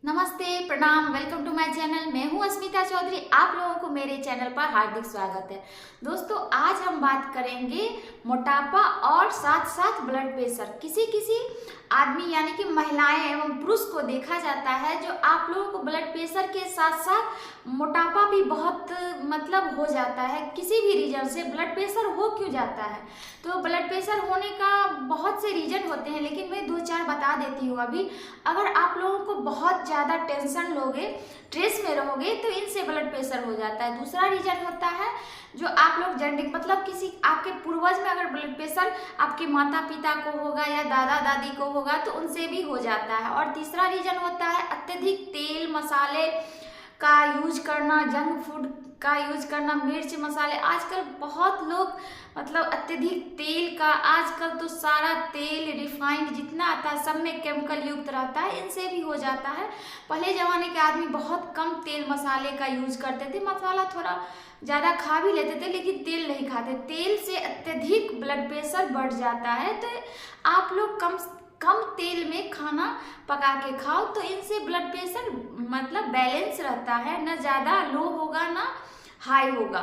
नमस्ते, प्रणाम, welcome to my channel. मैं हूं अस्मिता चौधरी। आप लोगों को मेरे चैनल पर हार्दिक स्वागत है। दोस्तों, आज हम बात करेंगे मोटापा और साथ साथ ब्लड प्रेशर। किसी किसी आदमी यानी कि महिलाएं एवं पुरुष को देखा जाता है जो आप लोगों को ब्लड प्रेशर के साथ साथ मोटापा भी बहुत हो जाता है। किसी भी रीजन से ब्लड प्रेशर हो क्यों जाता है, तो ब्लड प्रेशर होने का बहुत से रीजन होते हैं, लेकिन मैं दो चार बता देती हूँ अभी। अगर आप लोगों को बहुत ज़्यादा टेंशन लोगे, स्ट्रेस में रहोगे, तो इनसे ब्लड प्रेशर हो जाता है। दूसरा रीजन होता है जो आप लोग जेनेटिक किसी आपके पूर्वज में अगर ब्लड प्रेशर आपके माता पिता को होगा या दादा दादी को होगा तो उनसे भी हो जाता है। और तीसरा रीजन होता है अत्यधिक तेल मसाले का यूज करना, जंक फूड का यूज करना, मिर्च मसाले। आजकल बहुत लोग अत्यधिक तेल का, आजकल तो सारा तेल रिफाइंड जितना आता है सब में केमिकल युक्त रहता है, इनसे भी हो जाता है। पहले जमाने के आदमी बहुत कम तेल मसाले का यूज करते थे, मसाला थोड़ा ज़्यादा खा भी लेते थे लेकिन तेल नहीं खाते। तेल से अत्यधिक ब्लड प्रेशर बढ़ जाता है, तो आप लोग कम कम तेल में खाना पका के खाओ, तो इनसे ब्लड प्रेशर बैलेंस रहता है, ना ज़्यादा लो होगा ना हाई होगा।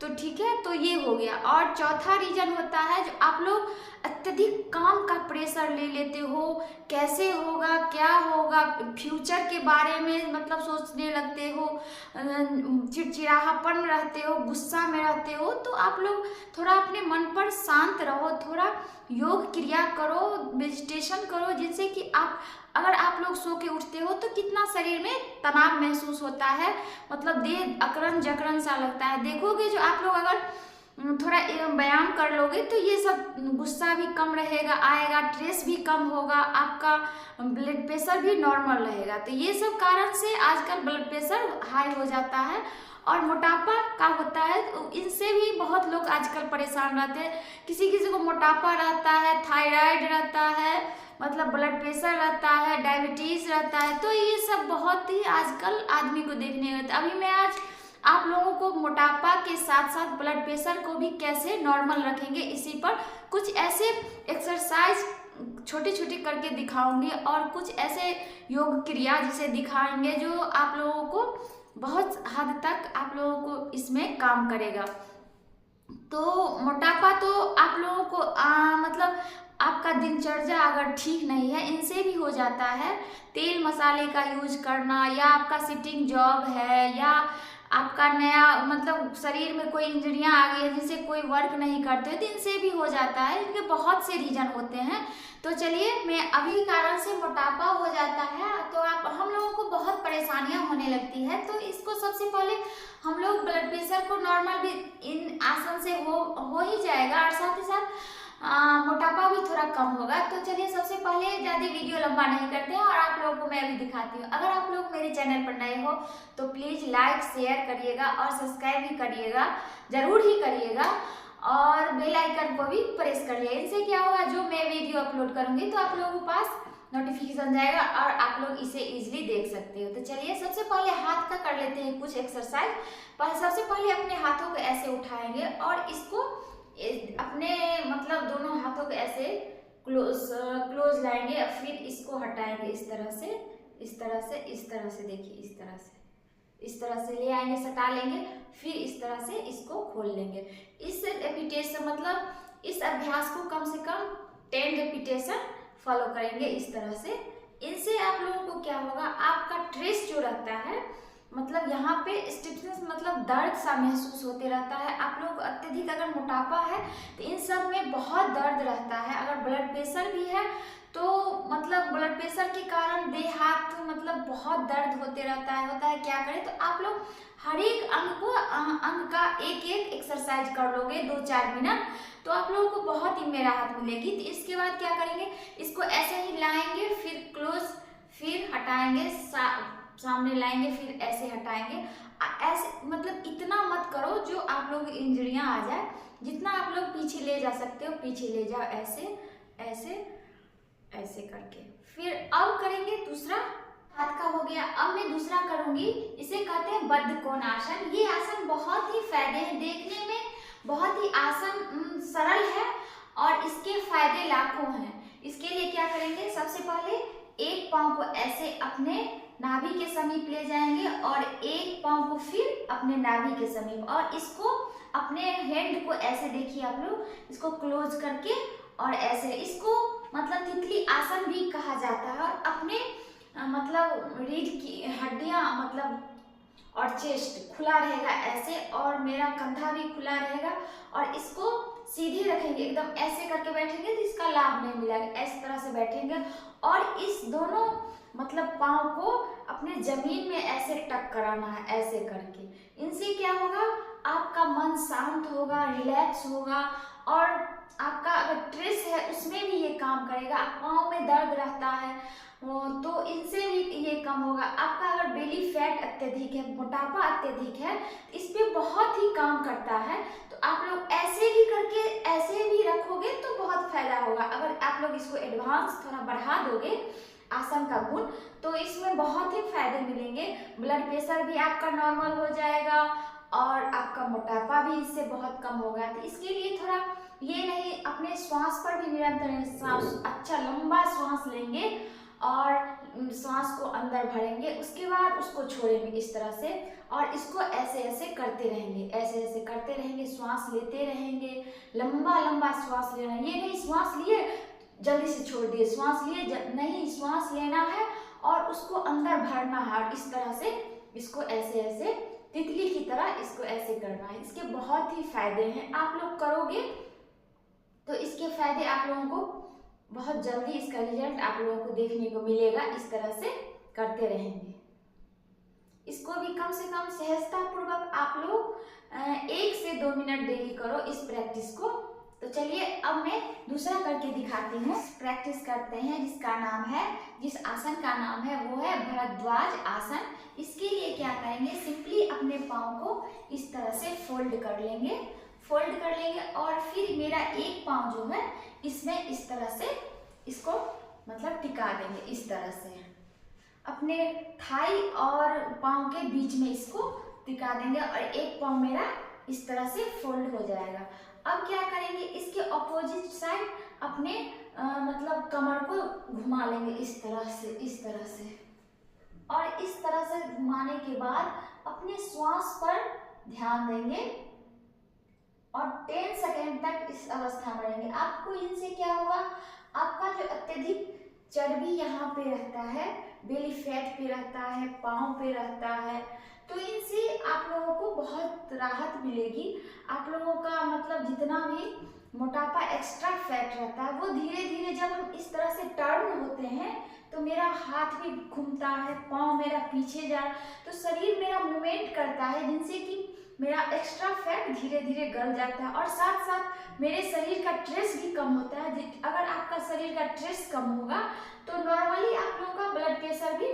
तो ठीक है, तो ये हो गया। और चौथा रीजन होता है जो आप लोग अत्यधिक काम का प्रेशर ले लेते हो, कैसे होगा क्या होगा, फ्यूचर के बारे में सोचने लगते हो, चिड़चिड़ाहट रहते हो, गुस्सा में रहते हो। तो आप लोग थोड़ा अपने मन पर शांत रहो, थोड़ा योग क्रिया करो, मेडिटेशन करो, जिससे कि अगर आप लोग सो के उठते हो तो कितना शरीर में तनाव महसूस होता है, देह अकड़न जकड़न सा लगता है। देखोगे जो आप लोग अगर थोड़ा व्यायाम कर लोगे तो ये सब गुस्सा भी कम रहेगा, आएगा, स्ट्रेस भी कम होगा, आपका ब्लड प्रेशर भी नॉर्मल रहेगा। तो ये सब कारण से आजकल ब्लड प्रेशर हाई हो जाता है। और मोटापा का होता है तो इनसे भी बहुत लोग आजकल परेशान रहते हैं। किसी किसी को मोटापा रहता है, थायराइड रहता है, ब्लड प्रेशर रहता है, डायबिटीज रहता है। तो ये सब बहुत ही आजकल आदमी को देखने मिलता है। अभी मैं आज आप लोगों को मोटापा के साथ साथ ब्लड प्रेशर को भी कैसे नॉर्मल रखेंगे, इसी पर कुछ ऐसे एक्सरसाइज छोटी छोटी करके दिखाऊंगी और कुछ ऐसे योग क्रिया जिसे दिखाएंगे जो आप लोगों को बहुत हद तक आप लोगों को इसमें काम करेगा। तो मोटापा तो आप लोगों को आपका दिनचर्या अगर ठीक नहीं है, इनसे भी हो जाता है। तेल मसाले का यूज करना, या आपका सिटिंग जॉब है, या आपका नया शरीर में कोई इंजरियां आ गई है जिनसे कोई वर्क नहीं करते, तो इनसे भी हो जाता है। इनके बहुत से रीजन होते हैं। तो चलिए, मैं अभी कारण से मोटापा हो जाता है तो हम लोगों को बहुत परेशानियां होने लगती है। तो इसको सबसे पहले हम लोग ब्लड प्रेशर को नॉर्मल भी इन आसन से हो ही जाएगा, और साथ ही साथ मोटापा भी थोड़ा कम होगा। तो चलिए, सबसे पहले ज़्यादा वीडियो लंबा नहीं करते हैं और आप लोगों को मैं अभी दिखाती हूँ। अगर आप लोग मेरे चैनल पर नए हो तो प्लीज़ लाइक शेयर करिएगा और सब्सक्राइब भी करिएगा, ज़रूर ही करिएगा, और बेल आइकन को भी प्रेस कर लिया। इनसे क्या होगा, जो मैं वीडियो अपलोड करूँगी तो आप लोगों के पास नोटिफिकेशन जाएगा और आप लोग इसे इजीली देख सकते हो। तो चलिए, सबसे पहले हाथ का कर लेते हैं कुछ एक्सरसाइज। सबसे पहले अपने हाथों को ऐसे उठाएंगे और इसको अपने दोनों हाथों को ऐसे क्लोज लाएंगे, फिर इसको हटाएंगे इस तरह से, इस तरह से, इस तरह से। देखिए, इस तरह से ले आएंगे, सटा लेंगे, फिर इस तरह से इसको खोल लेंगे। इस रेपिटेशन इस अभ्यास को कम से कम 10 रेपिटेशन फॉलो करेंगे इस तरह से। इनसे आप लोगों को क्या होगा, आपका स्ट्रेस जो रहता है, यहाँ पे स्टिफनेस दर्द सा महसूस होते रहता है। आप लोग अत्यधिक अगर मोटापा है तो इन सब में बहुत दर्द रहता है। अगर ब्लड प्रेशर भी है तो ब्लड प्रेशर के कारण देह हाथ बहुत दर्द होते रहता है क्या करें। तो आप लोग हर एक अंग का एक एक एक्सरसाइज कर लोगे 2-4 मिनट, तो आप लोगों को बहुत ही राहत मिलेगी। तो इसके बाद क्या करेंगे, इसको ऐसे ही लाएंगे, फिर क्लोज, फिर हटाएंगे, सामने लाएंगे, फिर ऐसे हटाएंगे। ऐसे इतना मत करो जो आप लोग इंजरियां आ जाए। जितना आप लोग पीछे ले जा सकते हो पीछे ले जाओ, ऐसे ऐसे ऐसे करके। फिर अब करेंगे दूसरा, हाथ का हो गया। अब मैं दूसरा करूंगी, इसे कहते हैं बद्ध कोण आसन। ये आसन बहुत ही फायदे हैं, देखने में बहुत ही आसन सरल है और इसके फायदे लाखों हैं। इसके लिए क्या करेंगे, सबसे पहले एक पांव को ऐसे अपने नाभि के समीप ले जाएंगे और एक पाँव को फिर अपने नाभि के समीप, और इसको अपने हैंड को ऐसे देखिए आप लोग, इसको क्लोज करके और ऐसे, इसको मतलब तितली आसन भी कहा जाता है। और अपने मतलब रीढ़ की हड्डियां मतलब और चेस्ट खुला रहेगा ऐसे, और मेरा कंधा भी खुला रहेगा, और इसको सीधे रखेंगे एकदम, ऐसे करके बैठेंगे तो इसका लाभ नहीं मिलेगा। इस तरह से बैठेंगे और इस दोनों मतलब पाँव को अपने जमीन में ऐसे टक कराना है, ऐसे करके। इनसे क्या होगा, आपका मन शांत होगा, रिलैक्स होगा, और आपका अगर स्ट्रेस है उसमें भी ये काम करेगा। पाँव में दर्द रहता है तो इनसे भी ये कम होगा। आपका अगर बेली फैट अत्यधिक है, मोटापा अत्यधिक है, इस पे बहुत ही काम करता है। तो आप लोग ऐसे भी करके ऐसे भी रखोगे तो बहुत फायदा होगा। अगर आप लोग इसको एडवांस थोड़ा बढ़ा दोगे आसन का गुण, तो इसमें बहुत ही फायदे मिलेंगे। ब्लड प्रेशर भी आपका नॉर्मल हो जाएगा और आपका मोटापा भी इससे बहुत कम होगा। तो इसके लिए थोड़ा ये नहीं, अपने श्वास पर भी निरंतर सांस, अच्छा लंबा श्वास लेंगे और सांस को अंदर भरेंगे, उसके बाद उसको छोड़ेंगे इस तरह से, और इसको ऐसे ऐसे करते रहेंगे, ऐसे ऐसे करते रहेंगे, श्वास लेते रहेंगे, लंबा लंबा श्वास लेना। ये नहीं श्वास लिए जल्दी से छोड़ दिए, श्वास लिए नहीं, श्वास लेना है और उसको अंदर भरना है, और इस तरह से इसको ऐसे ऐसे तितली की तरह इसको ऐसे करना है। इसके बहुत ही फायदे हैं, आप लोग करोगे तो इसके फायदे आप लोगों को बहुत जल्दी, इसका रिजल्ट आप लोगों को देखने को मिलेगा। इस तरह से करते रहेंगे। इसको भी कम से कम सहजता पूर्वक आप लोग 1 से 2 मिनट डेली करो इस प्रैक्टिस को। तो चलिए अब मैं दूसरा करके दिखाती हूँ। प्रैक्टिस करते हैं जिसका नाम है, जिस आसन का नाम है वो है भरद्वाज आसन। इसके लिए क्या करेंगे, सिंपली अपने पाँव को इस तरह से फोल्ड कर लेंगे, फोल्ड कर लेंगे, और फिर मेरा एक पाँव जो है इसमें इस तरह से इसको मतलब टिका देंगे, इस तरह से अपने थाई और पाँव के बीच में इसको टिका देंगे, और एक पाँव मेरा इस तरह से फोल्ड हो जाएगा। अब क्या करेंगे, इसके अपोजिट साइड अपने मतलब कमर को घुमा लेंगे इस तरह से, इस तरह से, और इस तरह से घुमाने के बाद अपने श्वास पर ध्यान देंगे और 10 सेकेंड तक इस अवस्था में रहेंगे। आपको इनसे क्या होगा, आपका जो अत्यधिक चर्बी यहाँ पे रहता है, बेली फैट पे रहता है, पाँव पे रहता है, तो इनसे आप लोगों को बहुत राहत मिलेगी। आप लोगों का मतलब जितना भी मोटापा एक्स्ट्रा फैट रहता है वो धीरे धीरे, जब हम इस तरह से टर्न होते हैं तो मेरा हाथ भी घूमता है, पाँव मेरा पीछे जा, तो शरीर मेरा मूवमेंट करता है, जिनसे कि मेरा एक्स्ट्रा फैट धीरे धीरे गल जाता है, और साथ साथ मेरे शरीर का स्ट्रेस भी कम होता है। अगर आपका शरीर का स्ट्रेस कम होगा तो नॉर्मली आप लोगों का ब्लड प्रेशर भी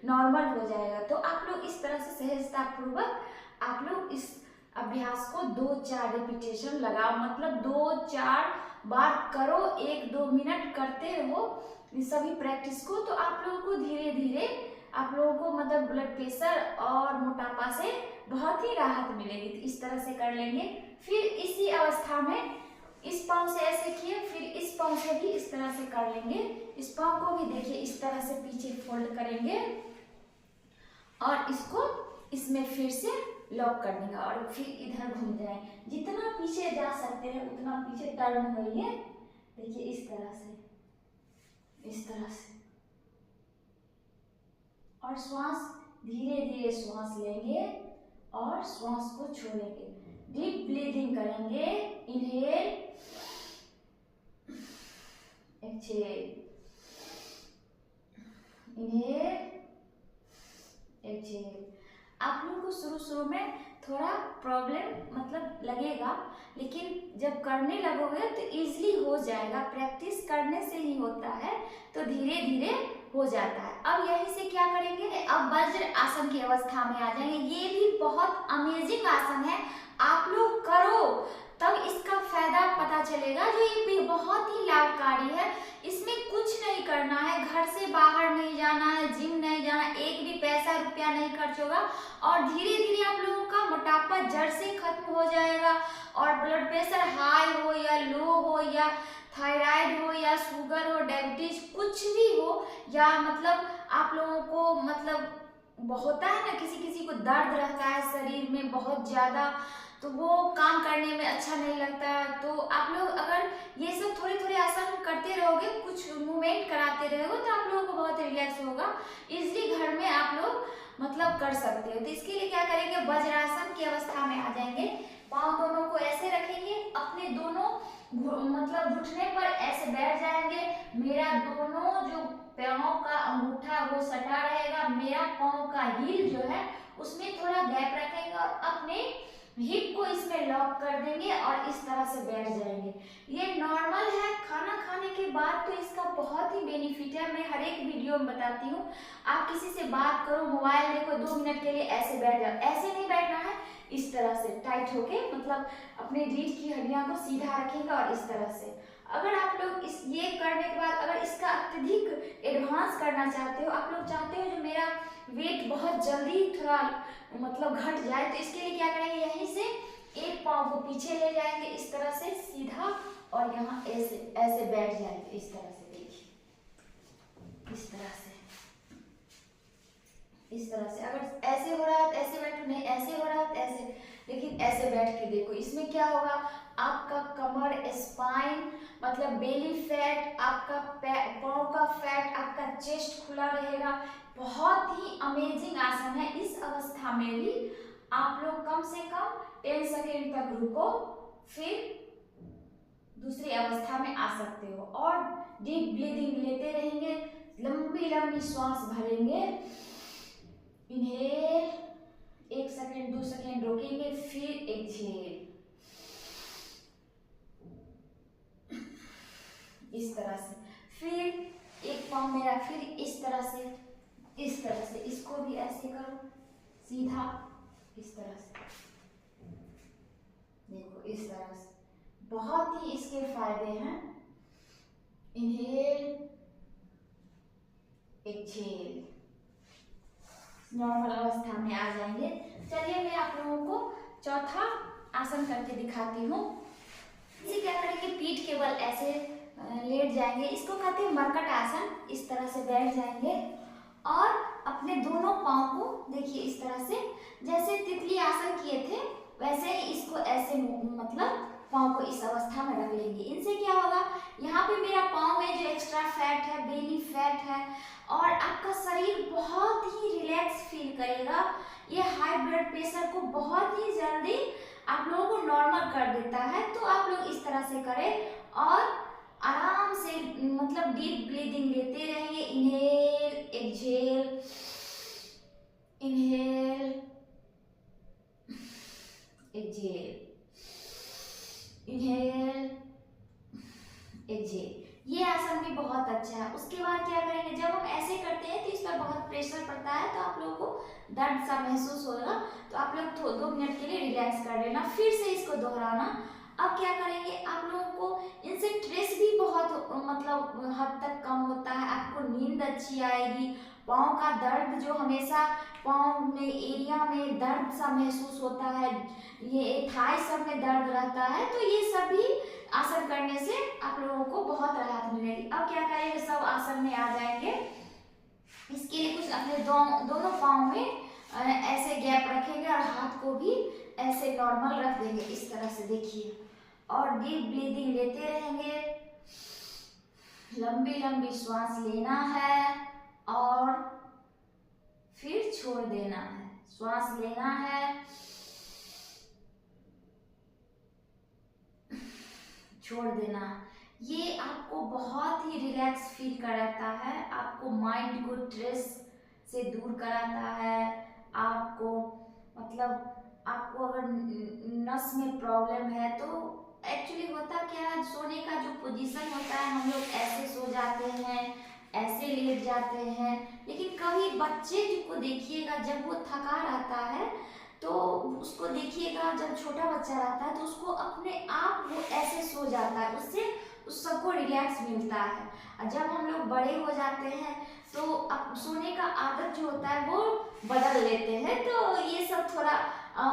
नॉर्मल हो जाएगा। तो आप लोग इस तरह से सहजता पूर्वक आप लोग इस अभ्यास को 2-4 रिपीटेशन लगाओ, मतलब 2-4 बार करो, 1-2 मिनट करते रहो इस सभी प्रैक्टिस को। तो आप लोगों को धीरे धीरे आप लोगों को मतलब ब्लड प्रेशर और मोटापा से बहुत ही राहत मिलेगी। तो इस तरह से कर लेंगे। फिर इसी अवस्था में इस पाँव से ऐसे किए, फिर इस पाँव से भी इस तरह से कर लेंगे। इस पाँव को भी देखिए इस तरह से पीछे फोल्ड करेंगे और इसको इसमें फिर से लॉक कर देंगे और फिर इधर घूम जाए। जितना पीछे जा सकते हैं उतना पीछे टर्न होइए। देखिए इस तरह से, इस तरह से, और श्वास धीरे धीरे श्वास लेंगे और श्वास को छोड़ेंगे। डीप ब्रीदिंग करेंगे। Inhale, exhale, inhale, exhale. आप लोगों को शुरू में थोड़ा प्रॉब्लम मतलब लगेगा, लेकिन जब करने लगोगे तो इजीली हो जाएगा। प्रैक्टिस करने से ही होता है, तो धीरे धीरे हो जाता है। अब यहीं से क्या करेंगे, अब वज्र आसन की अवस्था में आ जाएंगे। ये भी बहुत अमेजिंग आसन है, आप लोग करो तब इसका फायदा पता चलेगा। जो ये भी बहुत ही लाभकारी है। इसमें कुछ नहीं करना है, घर से बाहर नहीं जाना है, जिम नहीं जाना, एक भी पैसा रुपया नहीं खर्च होगा, और धीरे धीरे आप लोगों का मोटापा जड़ से खत्म हो जाएगा। और ब्लड प्रेशर हाई हो या लो हो, या थायराइड हो या शुगर हो, डायबिटीज कुछ भी हो, या मतलब आप लोगों को मतलब होता है ना, किसी किसी को दर्द रहता है शरीर में बहुत ज़्यादा, तो वो काम करने में अच्छा नहीं लगता। तो आप लोग अगर ये सब थोड़े थोड़े आसन करते रहोगे, कुछ मूवमेंट कराते रहोगे, तो आप लोगों को बहुत रिलैक्स होगा। इजली घर में आप लोग मतलब कर सकते हो। तो इसके लिए क्या करेंगे, वज्रासन की अवस्था में आ जाएंगे। पाँव दोनों को ऐसे रखेंगे, अपने दोनों मतलब घुटने पर ऐसे बैठ जाएंगे। मेरा दोनों जो पाँव का अंगूठा वो सटा रहेगा, मेरा पाँव का हील जो है उसमें थोड़ा गैप रखेंगे और अपने हिप को इसमें लॉक कर देंगे और इस तरह से बैठ जाएंगे। ये नॉर्मल है, खाना खाने के बाद तो इसका बहुत ही बेनिफिट है। मैं हर एक वीडियो में बताती हूँ। आप किसी से बात करो, मोबाइल देखो, 2 मिनट के लिए ऐसे बैठ जाओ। ऐसे नहीं बैठना है, इस तरह से टाइट होके, मतलब अपने रीढ़ की हड्डियां को सीधा रखेंगे और इस तरह से। अगर आप लोग ये करने के बाद अगर इसका अत्यधिक एडवांस करना चाहते हो, आप लोग चाहते हो जो मेरा वेट बहुत जल्दी थोड़ा मतलब घट जाए, तो इसके लिए क्या करेंगे, यहीं से एक पाँव को पीछे ले जाएंगे इस तरह से सीधा, और यहाँ ऐसे ऐसे बैठ जाएंगे इस तरह से। देखिए इस तरह से, इस तरह से। अगर ऐसे हो रहा है तो ऐसे बैठो, नहीं ऐसे हो रहा है तो ऐसे, लेकिन ऐसे बैठ के देखो। इसमें क्या होगा, आपका कमर, स्पाइन, मतलब बेली फैट, आपका पाँव का फैट, आपका चेस्ट खुला रहेगा। बहुत ही अमेजिंग आसन है। इस अवस्था में भी आप लोग कम से कम 10 सेकेंड तक रुको, फिर दूसरी अवस्था में आ सकते हो। और डीप ब्रीदिंग लेते रहेंगे, लंबी लंबी श्वास भरेंगे। इनहेल, 1 सेकेंड 2 सेकेंड रोकेंगे, फिर एक्सहेल, इस तरह से। फिर एक पाँव मेरा फिर इस तरह से, इस तरह से, इसको भी ऐसे करो सीधा, इस तरह से देखो, इस तरह से। बहुत ही इसके फायदे हैं। इनहेल, एक्सहेल, नॉर्मल अवस्था में आ जाएंगे। चलिए मैं आप लोगों को चौथा आसन करके दिखाती हूँ। इसे क्या करेंगे, पीठ के बल ऐसे लेट जाएंगे, इसको कहते हैं मरकट आसन। इस तरह से बैठ जाएंगे और अपने दोनों पाँव को देखिए इस तरह से, जैसे तितली आसन किए थे वैसे ही इसको ऐसे मतलब पाँव को इस अवस्था में रख लेंगे। इनसे क्या होगा, यहाँ पे मेरा पाँव में जो एक्स्ट्रा फैट है, बेली फैट है, और आपका शरीर बहुत ही रिलैक्स फील करेगा। ये हाई ब्लड प्रेशर को बहुत ही जल्दी आप लोगों को नॉर्मल कर देता है। तो आप लोग इस तरह से करें और आराम से मतलब डीप ब्रीदिंग लेते रहेंगे। Inhale, exhale, inhale, exhale, inhale, exhale. ये आसन भी बहुत अच्छा है। उसके बाद क्या करेंगे, जब हम ऐसे करते हैं तो इस पर बहुत प्रेशर पड़ता है, तो आप लोगों को दर्द सा महसूस होगा, तो आप लोग 2 मिनट के लिए रिलैक्स कर लेना, फिर से इसको दोहराना। अब क्या करेंगे, आप लोगों को इनसे स्ट्रेस भी बहुत मतलब हद तक कम होता है, आपको नींद अच्छी आएगी। पाँव का दर्द जो हमेशा पाँव में एरिया में दर्द सा महसूस होता है, ये थाई सब में दर्द रहता है, तो ये सभी आसन करने से आप लोगों को बहुत राहत मिलेगी। अब क्या करेंगे, सब आसन में आ जाएंगे। इसके लिए कुछ अपने दोनों पाँव में ऐसे गैप रखेंगे और हाथ को भी ऐसे नॉर्मल रख देंगे इस तरह से। देखिए, और डीप ब्रीदिंग लेते रहेंगे, लंबी लंबी श्वास लेना है और फिर छोड़ देना है। श्वास लेना है, छोड़ देना। ये आपको बहुत ही रिलैक्स फील कराता है, आपको माइंड को स्ट्रेस से दूर कराता है। आपको मतलब आपको अगर नस में प्रॉब्लम है तो एक्चुअली होता क्या है, सोने का जो पोजीशन होता है, हम लोग ऐसे सो जाते हैं, ऐसे लेट जाते हैं, लेकिन कभी बच्चे को देखिएगा जब वो थका रहता है तो उसको देखिएगा, जब छोटा बच्चा रहता है तो उसको अपने आप वो ऐसे सो जाता है, उससे उस सबको रिलैक्स मिलता है। और जब हम लोग बड़े हो जाते हैं तो अब सोने का आदत जो होता है वो बदल लेते हैं। तो ये सब थोड़ा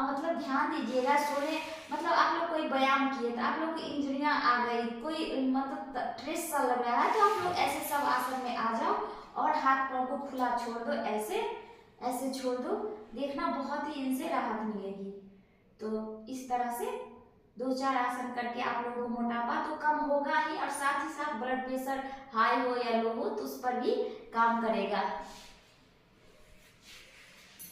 मतलब ध्यान दीजिएगा। सोने मतलब आप लोग कोई व्यायाम किए तो आप लोग की इंजरियां आ गई, कोई मतलब स्ट्रेस सा लग रहा है, तो आप लोग ऐसे सब आसन में आ जाओ और हाथ पाँव को खुला छोड़ दो, ऐसे ऐसे छोड़ दो, देखना बहुत ही इनसे राहत मिलेगी। तो इस तरह से 2-4 आसन करके आप लोगों को मोटापा तो कम होगा ही, और साथ ही साथ ब्लड प्रेशर हाई हो या लो हो तो उस पर भी काम करेगा।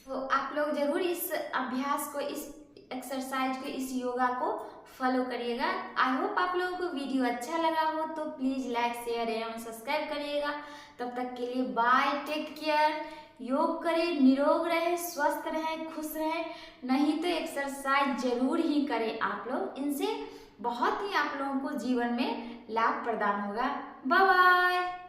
तो आप लोग जरूर इस अभ्यास को, इस एक्सरसाइज को, इस योगा को फॉलो करिएगा। आई होप आप लोगों को वीडियो अच्छा लगा हो, तो प्लीज़ लाइक शेयर एवं सब्सक्राइब करिएगा। तब तक के लिए बाय, टेक केयर। योग करें, निरोग रहे, स्वस्थ रहें, खुश रहें। नहीं तो एक्सरसाइज जरूर ही करें आप लोग, इनसे बहुत ही आप लोगों को जीवन में लाभ प्रदान होगा। Bye bye.